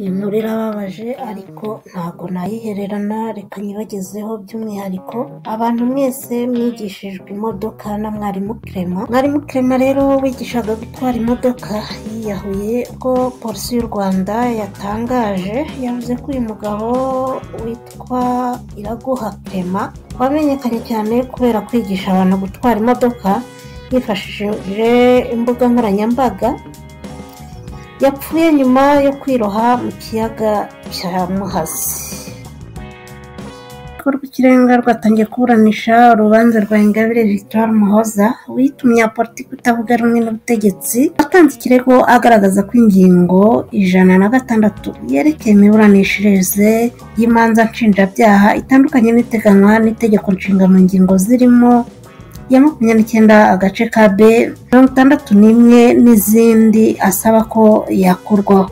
Inkuru irababaje ariko ntago nayihererana, reka nyibagezeho by'umwihariko abantu mwese mwigishijwe imodoka na mwarimu Clement. Mwarimu Clement rero wigishaga gutwara imodoka yiyahuye, ko polisi y'u Rwanda yatangaje, yavuze ko uyu mugabo witwa Iraguha Clement wamenyekanye cyane kubera kwigisha abantu gutwara imodoka yifashishije imbuga nkoranyambaga, yapfuye nyuma yo kwiroha mu kiyaga cya Muhazi. Urukiko rw'ikirenga rwatangiye kuburanisha urubanza rwa Ingabire Victoire Umuhoza wiyita umunyapolitiki utavuga rumwe n'ubutegetsi, watanze ikirego agaragaza ko ingingo 106 yerekeye imiburanishirize y'imanza nshinjabyaha itandukanye n'iteganywa n'itegeko nshinga mu ngingo zirimo ya 29 agace ka B 61 n'izindi asaba ko yakurwaho.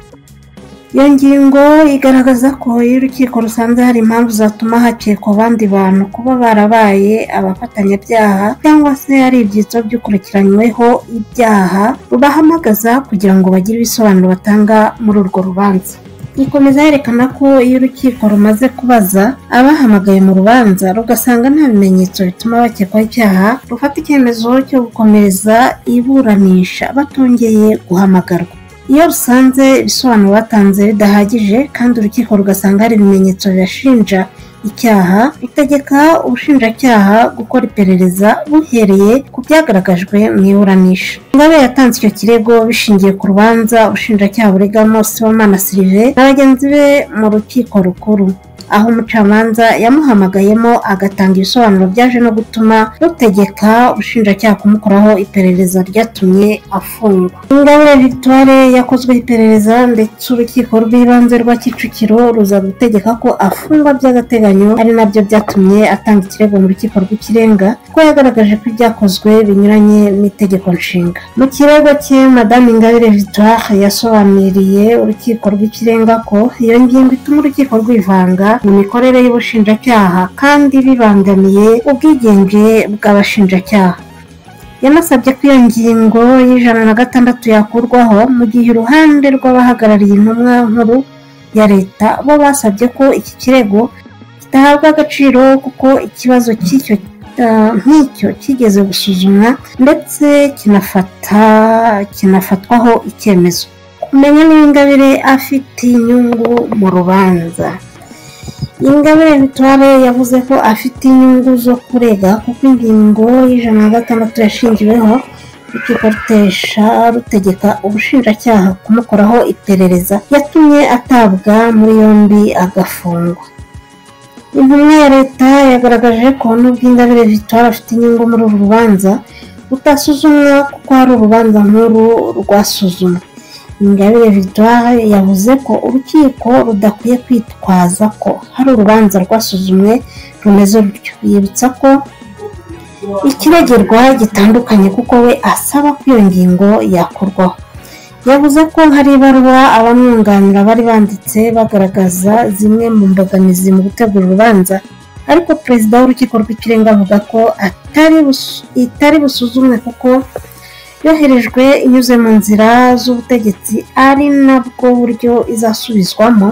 Iyo ngingo igaragaza ko iyo urukiko rusanze hari impamvu zatuma hakekwa abandi bantu kuba barabaye abafatanyabyaha cyangwa se hari ibyitso by'ukurikiranyweho ibyaha, rubahamagaza kugira ngo bagire ibisobanuro batanga muri urwo rubanza. Ikomeza yerekana ko iyo urukiko rumaze kubaza abahamagaye mu rubanza rugasanga nta bimenyetso bituma bakekwaho icyaha, rufata icyemezo cyo gukomereza iburanisha batongeye guhamagarwa. Iyo rusanze ibisobanuro batanze bidahagije kandi urukiko rugasanga hari ibimenyetso bibashinja icyaha, rutegeka ubushinjacyaha gukora iperereza buhereye ku byagaragajwe mu iburanisha. Ingabire yatanze icyo kirego bishingiye ku rubanza ubushinjacyaha buregamo Sibomana Sylvain na bagenzi be mu rukiko rukuru, aho umucamanza yamuhamagayemo agatanga ibisobanuro byaje no gutuma rutegeka ubushinjacyaha kumukoraho iperereza ryatumye afungwa. Ingabire Victoire yakozwe iperereza ndetse urukiko rw'ibanze rwa Kicukiro ruza gutegeka ko afungwa by'agateganyo, ari nabyo byatumye atanga ikirego mu rukiko rw'ikirenga ko yagaragaje ko ibyakozwe binyuranye n'itegeko nshinga. Mu kirego cye Madame Ingabire Victoire yasobanuriye urukiko rw'ikirenga ko iyo ngingo ituma urukiko rwivanga mu mikorere y'ubushinjacyaha kandi bibangamiye ubwigenge bw'abashinjacyaha. Yanasabye ko iyo ngingo y'106 yakurwaho mu gihe uruhande rw'abahagarariye intumwa nkuru ya leta bo basabye ko iki kirego kitahabwa agaciro kuko ikibazo nk'icyo kigeze gusuzumwa ndetse kinafatwaho icyemezo. Kumenya niba Ingabire afite inyungu mu rubanza. Ingabire Victoire yavuze ko afite inyungu zo kurega kuko ingingo y'106 yashingiweho urukiko rutegeka ubushinjacyaha kumukoraho iperereza yatumye atabwa muri yombi agafungwa. Intumwa ya leta yagaragaje ko nubwo Ingabire Victoire afite inyungu muri uru rubanza rutasuzumwa kuko hari urubanza nkuru rwasuzumwa. Ingabire Victoire yavuze ko urukiko rudakwiye kwitwaza ko hari urubanza rwasuzumwe rumeze rutyo, yibutsa ko ikiregerwa gitandukanye kuko we asaba ko iyo ngingo yakurwaho. Yavuze ko hari ibaruwa abamwunganira bari banditse bagaragaza zimwe mu mbogamizi mu gutegura urubanza, ariko perezida w'urukiko rw'ikirenga avuga ko itari busuzumwe kuko yoherejwe inyuze mu nzira z'ubutegetsi, ari nabwo buryo izasubizwamo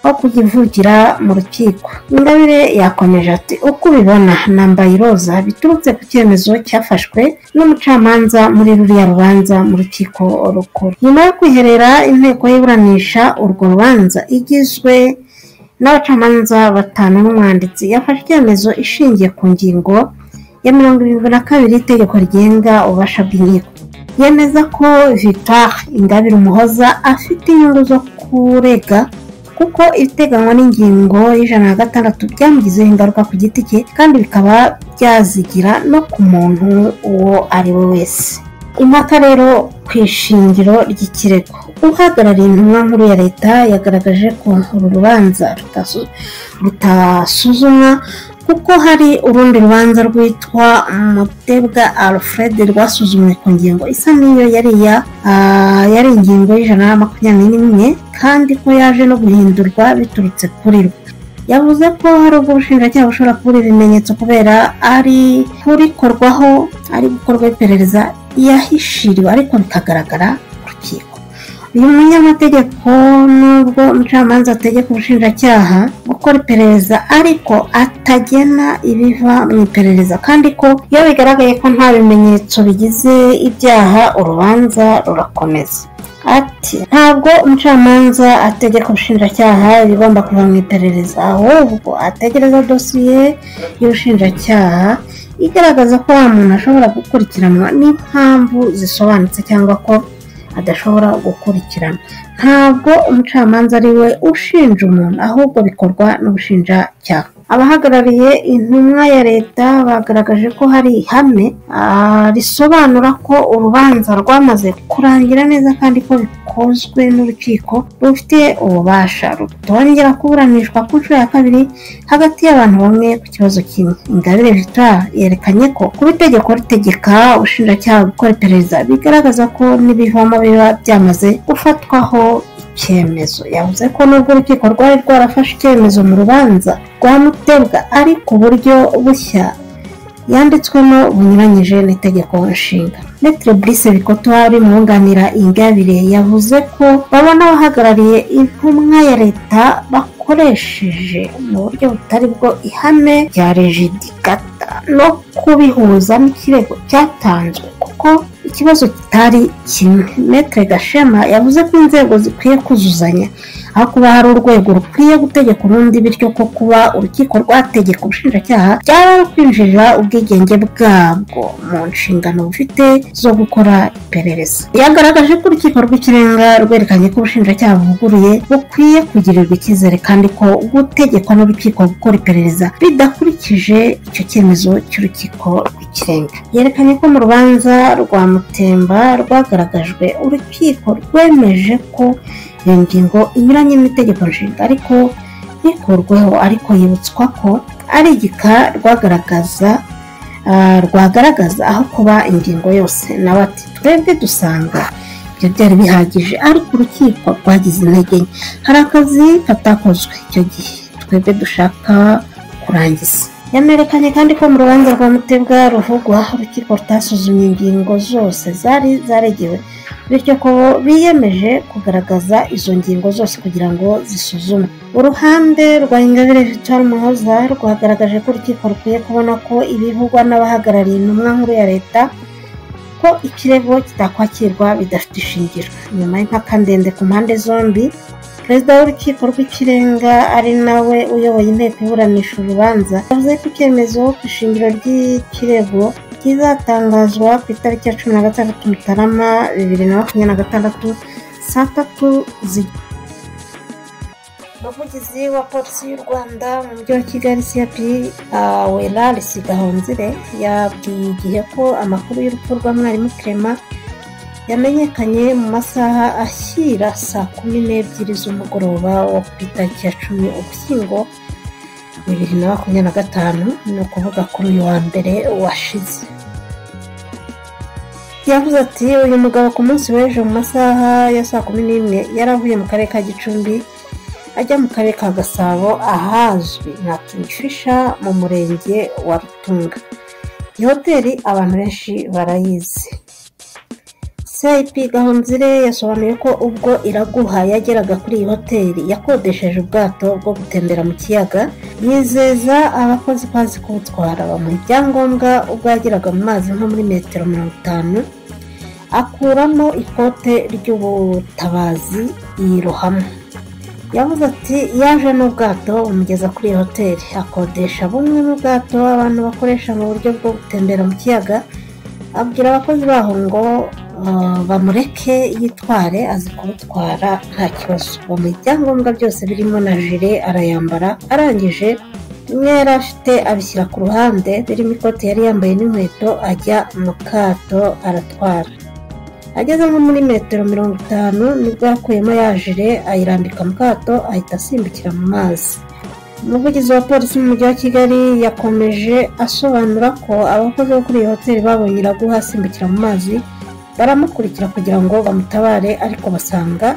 aho kuyivugira mu rukiko. Ingabire yakomeje ati uko ubibona nambaye iroza biturutse ku cyemezo cyafashwe n'umucamanza muri ruriya rubanza mu rukiko rukuru. Nyuma yo kwiherera inteko y'iburanisha urwo rubanza igizwe n'abacamanza 5 n'umwanditsi, yafashe icyemezo ishingiye ku ngingo ya 72 itegeko rigenga ububasha bw'inkiko. Yemeza ko Victoire Ingabire Umuhoza afite inyungu zo kurega kuko ibiteganywa n'ingingo y'106 byamugizeho ingaruka ku giti cye kandi bikaba byazigira no ku muntu uwo ari we wese. Impaka rero ku ishingiro ry'ikirego. Uhagarariye intumwa nkuru ya leta yagaragaje ko uru rubanza rutasuzumwa kuko hari urundi rubanza rwitwa Mutebwa Alfred rwasuzumwe ku ngingo isa n'iyo yari ingingo y'121 kandi ko yaje no guhindurwa biturutse kuri rwo. Yavuze ko hari ubwo ubushinjacyaha bushobora kubura ibimenyetso kubera ari gukorwaho iperereza yahishiriwe ariko bikagaragara ku rukiko. uyu munyamategeko nubwo umucamanza ategeka ubushinjacyaha gukora iperereza ariko atagena ibiva mu iperereza kandi ko iyo bigaragaye ko nta bimenyetso bigize ibyaha urubanza rurakomeza. Ati ntabwo umucamanza ategeka ubushinjacyaha ibigomba kuva mu iperereza, ahubwo ategereza dosiye y'ubushinjacyaha igaragaza ko wa muntu ashobora gukurikiranwa n'impamvu zisobanutse cyangwa ko adashobora gukurikirana. Ntabwo umucamanza ari we ushinja umuntu, ahubwo bikorwa n'ubushinjacyaha. Abahagarariye intumwa ya leta bagaragaje ko hari ihame risobanura ko urubanza rwamaze kurangira neza kandi ko bikozwe n'urukiko rufite ububasha, rutongera kuburanishwa ku nshuro ya kabiri hagati y'abantu bamwe ku kibazo kimwe. Ingabire Victoire yerekanye ko kuba itegeko ritegeka ubushinjacyaha gukora iperereza bigaragaza ko n'ibivamo biba byamaze gufatwaho icyemezo. Yavuze ko nubwo urukiko rwari rwarafashe icyemezo mu rubanza rwa Mutebwa ariko uburyo bushya yanditswemo bunyuranyije n'itegeko nshinga. Maître Brice Bikoto wari mwunganira Ingabire yavuze ko babona abahagarariye intumwa ya leta bakoresheje mu buryo butari bwo ihame rya rejidikata no kubihuza n'ikirego cyatanzwe kuko ikibazo kitari kimwe. Maître Gashema yavuze ko inzego zikwiye kuzuzanya aho kuba hari urwego rukwiye gutegeka urundi, bityo ko kuba urukiko rwategeka ubushinjacyaha byaba kwinjira ubwigenge bwabwo mu nshingano bufite zo gukora iperereza. Yagaragaje ko urukiko rw'ikirenga rwerekanye ko ubushinjacyaha buvuguruye bukwiye kugirirwa icyizere kandi ko gutegekwa n'urukiko gukora iperereza bidakurikije icyo cyemezo cy'urukiko rw'ikirenga. Yerekanye ko mu rubanza rwa Mutemba rwagaragajwe urukiko rwemeje ko iyo ngingo inyuranye n'itegeko nshinga ariko ntikurweho, ariko yibutswa ko ari igika rwagaragaza aho kuba ingingo yose. Nawe ati twebwe dusanga ibyo byari bihagije ariko urukiko rwagize intege nke, hari akazi katakozwe icyo gihe twebwe dushaka kurangiza. Yanerekanye kandi ko mu rubanza rwa Mutebwa ruvugwa urukiko rutasuzumye ingingo zose zari zaregewe, bityo ko biyemeje kugaragaza izo ngingo zose kugira ngo zisuzumwe. Uruhande rwa Ingabire Victoire Umuhoza rwagaragaje ko urukiko rukwiye kubona ko ibivugwa n'abahagarariye intumwa nkuru ya leta ko ikirego kitakwakirwa bidafite ishingiro. Nyuma y'impaka ndende ku mpande zombi, perezida w'urukiko rw'ikirenga ari nawe uyoboye inteko iburanisha urubanza yavuze ko icyemezo ku ishingiro ry'ikirego kizatangazwa ku itariki ya 16 Mutarama 2026 saa 3. Umuvugizi wa polisi y'u Rwanda mu mujyi wa Kigali CP Welarisi Gahonzire yabwiye igihe ko amakuru y'urupfu rwa mwarimu Clement yamenyekanye mu masaha ashyira saa 12 z'umugoroba wo ku itariki ya 10 Ugushyingo 2025, ni ukuvuga kuri uyu wa mbere washize. Yavuze ati uyu mugabo ku munsi w'ejo mu masaha ya saa 11 yari avuye mu karere ka Gicumbi ajya mu karere ka Gasabo ahazwi nka Kingfisher mu murenge wa Rutunga. Iyi hoteli abantu benshi barayizi. CP Gahonzire yasobanuye ko ubwo Iraguha yageraga kuri iyi hoteli yakodesheje ubwato bwo gutembera mu kiyaga, yizeza abakozi bazi kubutwara bamuha ibyangombwa. Ubwo yageraga mu mazi nko muri metero 50 akuramo ikote ry'ubutabazi yirohamo. Yavuze ati yaje n'ubwato bumugeza kuri iyi hoteli, akodesha bumwe mu bwato abantu bakoresha mu buryo bwo gutembera mu kiyaga, abwira abakozi baho ngo bamureke yitware, azi kubutwara nta kibazo. Bamuha ibyangombwa byose birimo na jire arayambara, arangije bimwe yari afite abishyira ku ruhande birimo ikote yari yambaye n'inkweto, ajya mu kato aratwara. Ageze nko muri metero 50 nibwo yakuyemo ya jire ayirambika mu kato ahita asimbukira mu mazi. Umuvugizi wa polisi mu mujyi wa Kigali yakomeje asobanura ko abakozi bo kuri iyi hoteli babonye Iraguha asimbukira mu mazi baramukurikira kugira ngo bamutabare, ariko basanga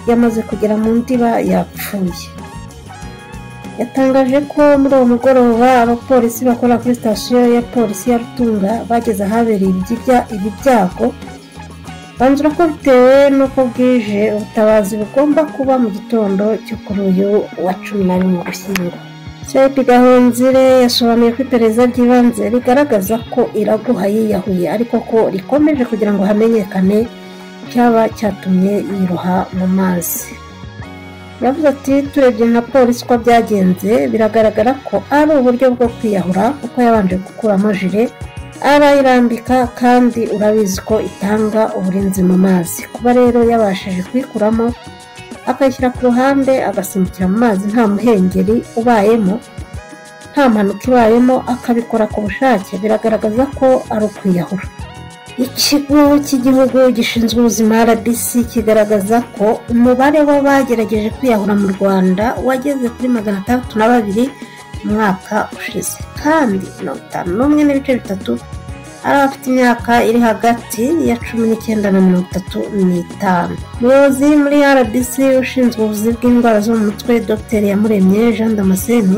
yamaze kugera mu ndiba yapfuye. Yatangaje ko muri uwo mugoroba abapolisi bakora kuri sitasiyo ya polisi ya Rutunga bageze ahabereye ibi byago banzura ko bitewe n'uko bwije ubutabazi bugomba kuba mu gitondo cyo kuri uyu wa 11 Ugushyingo. CP Gahonzire yasobanuye ko iperereza ry'ibanze rigaragaza ko Iraguha yiyahuye ariko ko rikomeje kugira ngo hamenyekane cyaba cyatumye yiroha mu mazi. Yavuze ati turebye na polisi ko byagenze biragaragara ko ari uburyo bwo kwiyahura kuko yabanje gukuramo jire arayirambika kandi urabizi ko itanga uburinzi mu mazi. Kuba rero yabashije kwikuramo akayishyira ku ruhande agasimbukira mu mazi nta muhengeri ubayemo nta mpanuka ibayemo akabikora ku bushake biragaragaza ko ari ukwiyahura. Ikigo cy'igihugu gishinzwe ubuzima RBC kigaragaza ko umubare w'abagerageje kwiyahura mu Rwanda wageze kuri 602 mu mwaka ushize kandi 51.3 ari abafite imyaka iri hagati ya 19 na 35. Umuyobozi muri RBC ushinzwe ubuvuzi bw'indwara zo mu mutwe Dr Iyamuremye Jean Damascene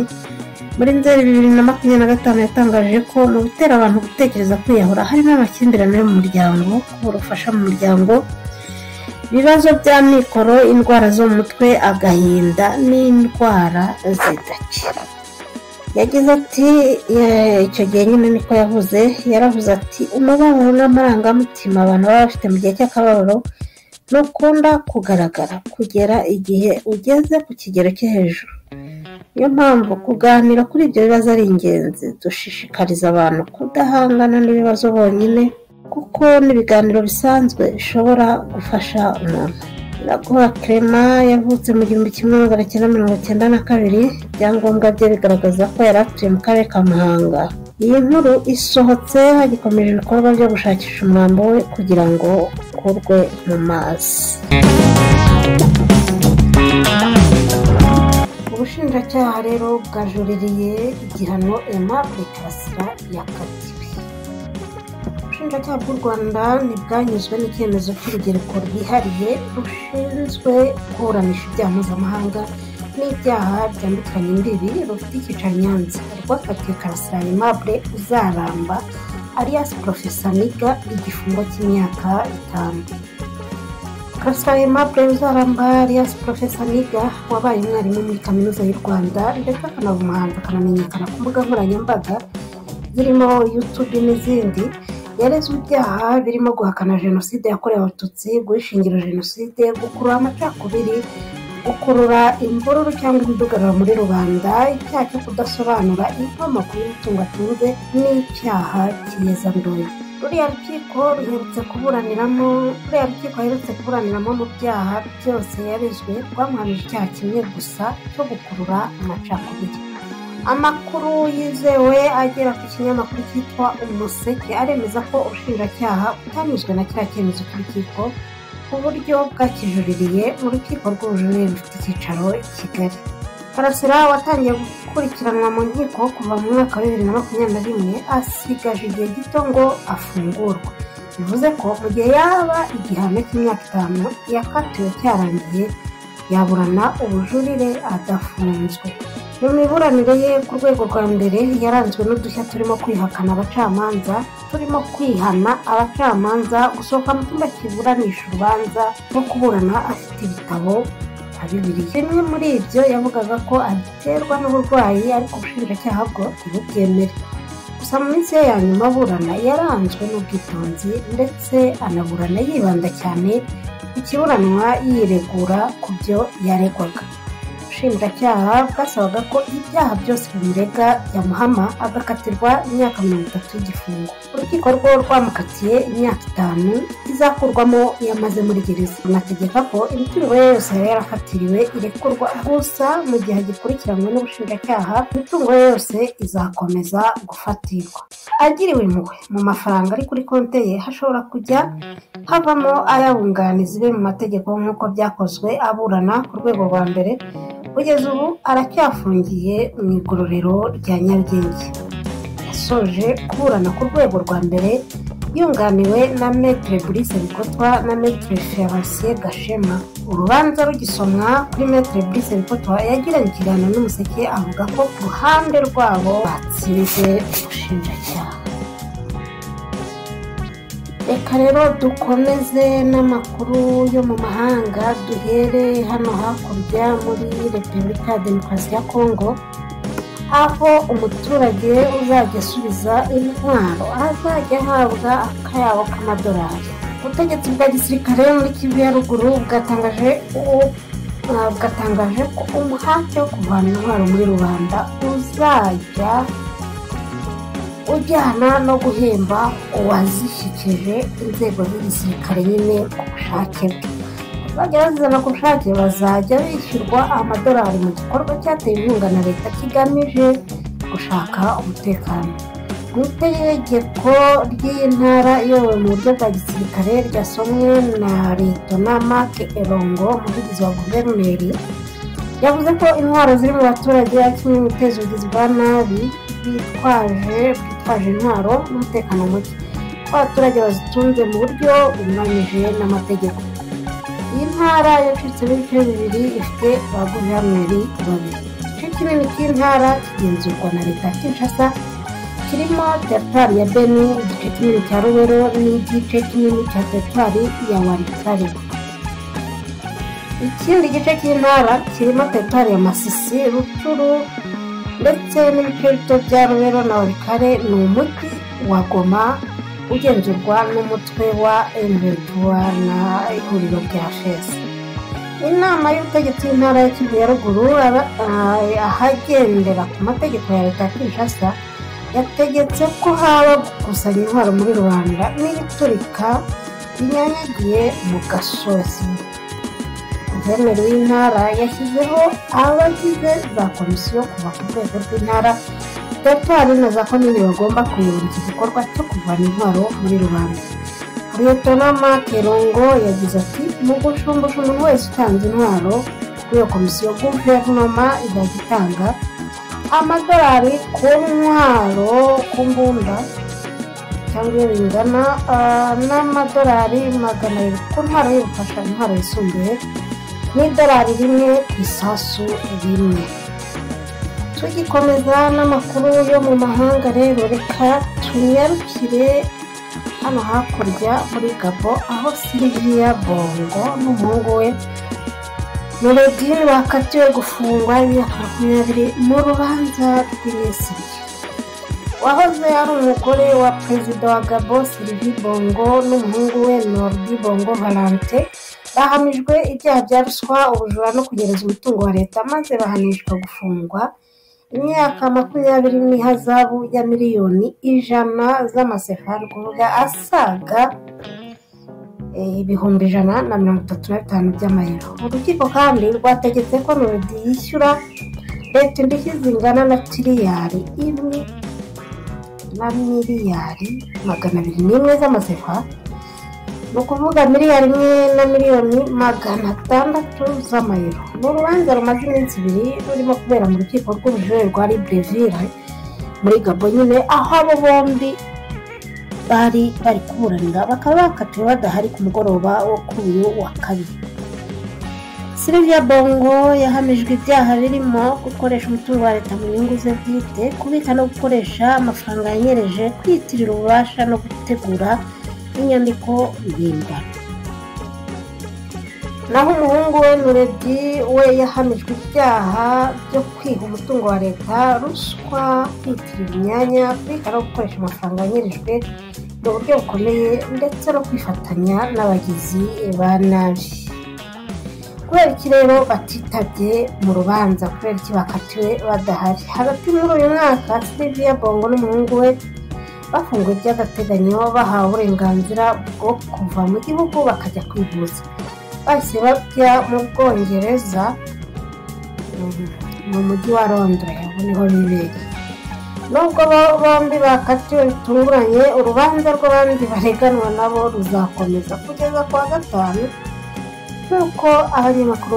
muri Nzeri 2025 yatangaje ko mu bitera abantu gutekereza kwiyahura harimo amakimbirane yo mu muryango, kubura ubufasha mu muryango, ibibazo bya mikoro, indwara zo mu mutwe, agahinda n'indwara zidakira. Yagize ati icyo gihe nyine niko yaravuze ati umubabaro n'amarangamutima abantu baba bafite mu gihe cy'akababaro nukunda kugaragara kugera igihe ugeze ku kigero cyo hejuru. Niyo mpamvu kuganira kuri ibyo bibazo ari ingenzi. Dushishikariza abantu kudahangana n'ibibazo bonyine kuko n'ibiganiro bisanzwe bishobora gufasha umuntu. Iraguha Clement yavutse mu 1992. Ibyangombwa bye bigaragaza ko yari atuye mu karere ka Muhanga. Iyi nkuru isohotse hagikomeje ibikorwa byo gushakisha umurambo we kugira ngo ukurwe mu mazi. Ubushinjacyaha rero bwajuririye igihano Aimable Karasira yakatiwe. Ubushinjacyaha bw'u Rwanda ntibwanyuzwe n'icyemezo cy'urugereko rwihariye rushinzwe kuburanisha ibyaha mpuzamahanga n'ibyaha byambukiranya imbibi rufite icyicaro Nyanza rwakatiye Karasira Aimable Uzaramba alias Professor Niga igifungo cy'imyaka 5. Karasira Aimable Uzaramba alias Professor Niga wabaye umwarimu muri kaminuza y'u Rwanda ndetse akanaba umuhanzi akanamenyekana ku mbuga nkoranyambaga zirimo YouTube n'izindi. Yarezwe ibyaha birimo guhakana jenoside yakorewe abatutsi, guhishingira jenoside, gukurura amacakubiri, gukurura imvururu cyangwa imidugararo muri rubanda, icyaha cyo kudasobanura inkomoko y'umutungo atunze n'icyaha cy'iyezandonke. Ruriya rukiko ruherutse kuburaniramo mu byaha byose yarezwe rwamuhamije icyaha kimwe gusa cyo gukurura amacakubiri. Amakuru yizewe agera ku kinyamakuru cyitwa Umuseke aremeza ko ubushinjacyaha butanyuzwe na kiriya cyemezo cy'urukiko ku buryo bwakijuririye mu rukiko rw'ubujurire rufite icyicaro i Kigali. Karasira watangiye gukurikiranwa mu nkiko kuva mu mwaka wa 2021 asigaje igihe gito ngo afungurwe. Bivuze ko mu gihe yaba igihano cy'imyaka 5 yakatiwe cyarangiye yaburana ubujurire adafunzwe. Mu miburanire ye ku rwego rwa mbere yaranzwe n'udushya turimo kwihana abacamanza gusohoka mu cyumba kiburanisha urubanza no kuburana afite ibitabo nka 2. Bimwe muri ibyo yavugaga ko abiterwa n'uburwayi ariko ubushinjacyaha bwo ntibubyemere. Gusa mu minsi ye ya nyuma aburana yaranzwe n'ubwitonzi ndetse anaburana yibanda cyane ku kiburanwa yiregura ku byo yaregwaga. Ubushinjacyaha bwasabaga ko ibyaha byose bimurega byamuhama agakatirwa imyaka 30 y'igifungo. Urukiko rwo rwamukatiye imyaka 5 izakurwamo yamaze muri gereza. Runategeka ko imitungo ye yose yari yarafatiriwe irekurwa gusa mu gihe gikurikiranwe n'ubushinjacyaha imitungo ye yose izakomeza gufatirwa. Agiriwe impuhwe mu mafaranga ari kuri konte ye hashobora kujya havamo ayabunganizi be mu mategeko nk'uko byakozwe aburana ku rwego rwa mbere. Kugeza ubu aracyafungiye mu igororero rya Nyarugenge. Yasoje kuburana ku rwego rwa mbere yunganiwe na Maître Brice Bikotwa na Maître Felicien Gashema. Urubanza rugisomwa kuri Maître Brice Bikotwa yagiranye ikiganiro n'Umuseke avuga ko ku ruhande rwabo batsinze ubushinjacyaha. reka rero dukomeze n'amakuru yo mu mahanga, duhere hano hakurya muri Repubulika ya Demokarasi ya Kongo, aho umuturage uzajya asubiza intwaro azajya ahabwa akayabo k'amadolari. Ubutegetsi bwa gisirikare muri Kivu ya ruguru bwatangaje ko umuhate wo kuvana intwaro muri rubanda uzajya ujyana no guhemba uwazishyikije inzego z'igisirikare nyine ku bushake bwe. Bazajya bazizana ku bushake bazajya bishyurwa amadolari mu gikorwa cyateye inkunga na leta kigamije gushaka umutekano. Mu itegeko ry'intara iyobowe mu buryo bwa gisirikare ryasomwe na Liyetona Mark Elongo, umuvugizi wa guverineri, yavuze ko intwaro ziri mu baturage ari kimwe mu biteza ubugizi bwa nabi bitwaje intwaro n'umutekano muke, ko abaturage bazitunze mu buryo bunyuranyije n'amategeko. Iyi ntara yacitsemo ibice bibiri, ifite ba guverineri babiri. Igice kinini cy'intara kigenzurwa na leta ya Kinshasa, kirimo teritwari ya Beni, igice kinini cya Rubero n'igice kinini cya teritwari ya Walikale. Ikindi gice cy'intara kirimo teritwari ya Masisi, Rutshuru ndetse n'ibice bito bya Rubero na Walikale. Ni umujyi wa Goma ugenzurwa n'umutwe wa M23 na ihuriro rya FES. Inama y'ubutegetsi y'intara ya Kivu ya ruguru ahagendera ku mategeko ya leta ya Kinshasa yategetse ko haba gukusanya intwaro muri rubanda n'ibiturika binyanyagiye mu gasozi. Guverineri w'intara yashyizeho abagize za komisiyo kuva ku rwego rw'intara, teritwari na za komini bagomba kuyobora iki gikorwa cyo kuvana intwaro muri rubanda. Liyetona Mark Elongo yagize ati, mu gushumbusha umuntu wese utanze intwaro kuri iyo komisiyo, guverinoma izajya itanga amadolari ku ntwaro, ku mbunda cyangwa iyo bingana n'amadolari 200 ku ntwaro y'ubufasha, intwaro yisumbuye n'idolari rimwe ku isasu rimwe. Tugikomeza n'amakuru yo mu mahanga rero, reka tunyarukire hano hakurya muri Gabo, aho Sylvia Bongo n'umuhungu we Nureddin bakatiwe gufungwa imyaka 20 mu rubanza rw'imisiri. Wahoze ari umugore wa perezida wa Gabo Sylvia Bongo n'umuhungu we Nureddin Bongo Valente bahamijwe ibyaha bya ruswa, ubujura no kugereza umutungo wa leta, maze bahanishwa gufungwa imyaka 20 n'ihazabu ya miliyoni 100 z'amasefari, kuvuga asaga ibihumbi 135 by'amayero. Urukiko kandi rwategetse ko Nureddin yishyura leta indishyi zingana na tiriyari 1,201,000 z'amasefari, ni ukuvuga miliyari 1 na miliyoni 600 z'amayero. Ni urubanza rumaze iminsi 2 rurimo kubera mu rukiko rw'ubujurire rwa Libreville muri Gabo nyine, aho abo bombi bari kuburanira, bakaba bakatiwe badahari ku mugoroba wo kuri uyu wa kabiri. Sylvia Bongo yahamijwe ibyaha birimo gukoresha umutungo wa leta mu nyungu ze bwite, kubika no gukoresha amafaranga yanyereje, kwitirira ububasha no gutegura inyandiko mpimbano. Naho umuhungu we Nureddin we yahamijwe ibyaha byo kwiha umutungo wa leta, ruswa, kwitirira imyanya, kubika no gukoresha amafaranga yanyereje mu buryo bukomeye, ndetse no kwifatanya n'abagizi ba nabi. Kubera iki rero batitabye mu rubanza, kubera iki bakatiwe badahari? Hagati muri uyu mwaka Sylvia Bongo n'umuhungu we bafunguwe by'agateganyo, bahawe uburenganzira bwo kuva mu gihugu bakajya kwivuza. Bahise bajya mu Bwongereza mu mujyi wa Londres, aho niho bibereye. Nubwo bombi bakatiwe bitunguranye, urubanza rw'abandi bareganwa nabo ruzakomeza kugeza ku wa gatanu, nk'uko abanyamakuru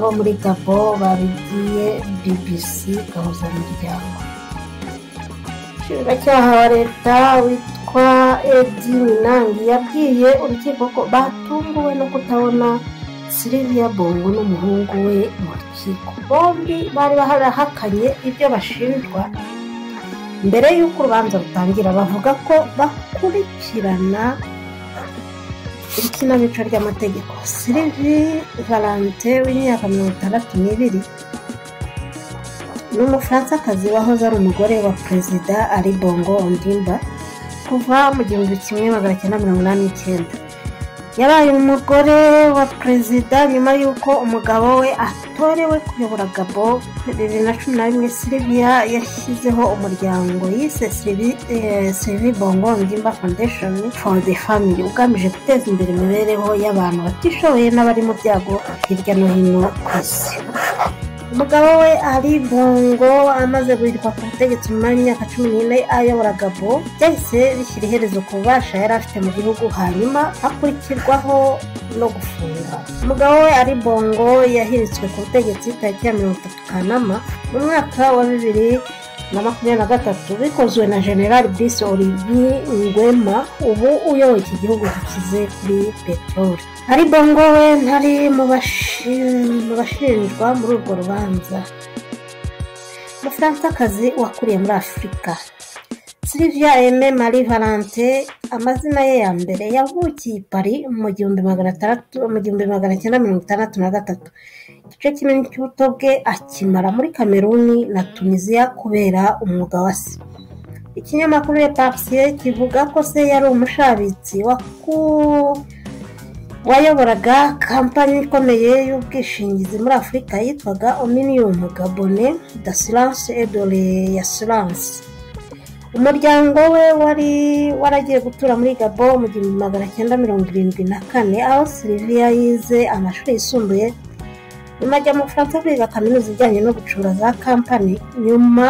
bo muri Gabo babibwiye BBC Gahuzamiryango. Umushinjacyaha wa leta witwa Edi Minangi yabwiye urukiko ko batunguwe no kutabona Sylvia Bongo n'umuhungu we mu rukiko. Bombi bari barahakanye ibyo bashinjwa mbere y'uko urubanza rutangira, bavuga ko bakurikirana ikinamico ry'amategeko. Sylvie Valente w'imyaka 62 ni umufaransa wahoze ari umugore wa perezida Ali Bongo Ondimba kuva mu 1989. yabaye umugore wa perezida nyuma y'uko umugabo we atorewe kuyobora Gabo. 2011 Sylvia yashyizeho umuryango yise Sylvie Bongo Ondimba Foundation for the Family ugamije guteza imbere imibereho y'abantu batishoboye n'abari mu byago hirya no hino ku isi. umugabo we Ali Bongo amaze guhirikwa ku butegetsi nyuma y'imyaka 14 ayobora Gabo, byahise bishyira iherezo ku bubasha yari afite mu gihugu, hanyuma hakurikirwaho no gufunga. umugabo we Ali Bongo yahiritswe ku butegetsi tariki ya 30 Kanama mu mwaka wa 2023 bikozwe na General Brice Oligui Nguema ubu uyoboye iki gihugu gikize kuri peteroli. Ali Bongo we ntari mu bashinjwa muri urwo rubanza. Umufaransa wakuriye muri Afurika. Sylvia Aimé Marie Valente amazina ye ya mbere yavukiye i Paris mu 1963. igice kinini cy'ubuto bwe akimara muri Kameruni na Tunisia kubera umwuga wa se. Ikinyamakuru Le Parisien kivuga ko se yari umushabitsi wayoboraga kampani ikomeye y'ubwishingizi muri Afurika yitwaga Omnium Gabonais d'Assurance et de l'Assurance. umuryango we wari waragiye gutura muri Gabo mu 1974 aho Sylvia yize amashuri yisumbuye, nyuma ajya mu Bufaransa kwiga kaminuza ijyanye no gucura za kampani, nyuma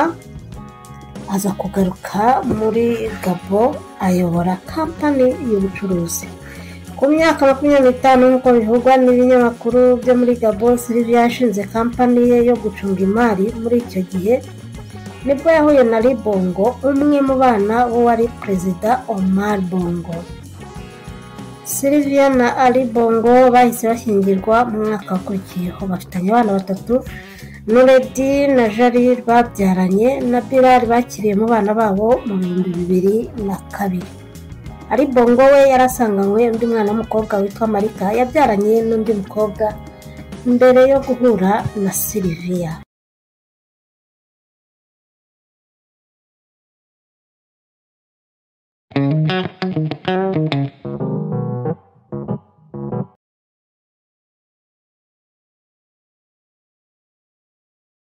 aza kugaruka muri Gabo ayobora kampani y'ubucuruzi. Ku myaka 25 nk'uko bivugwa n'ibinyamakuru byo muri Gabo, Sylvia yashinze kampani ye yo gucunga imari. Muri icyo gihe nibwo yahuye na Ali Bongo, umwe mu bana w'uwari perezida Omar Bongo. Sylvia na Ali Bongo bahise bashyingirwa mu mwaka wakurikiyeho, bafitanye abana 3, Noureddin na Jalil babyaranye na Bilal bakiriye mu bana babo mu 2002. Ali Bongo we yarasanganywe undi mwana w'umukobwa witwa Marika yabyaranye n'undi mukobwa mbere yo guhura na Sylvia.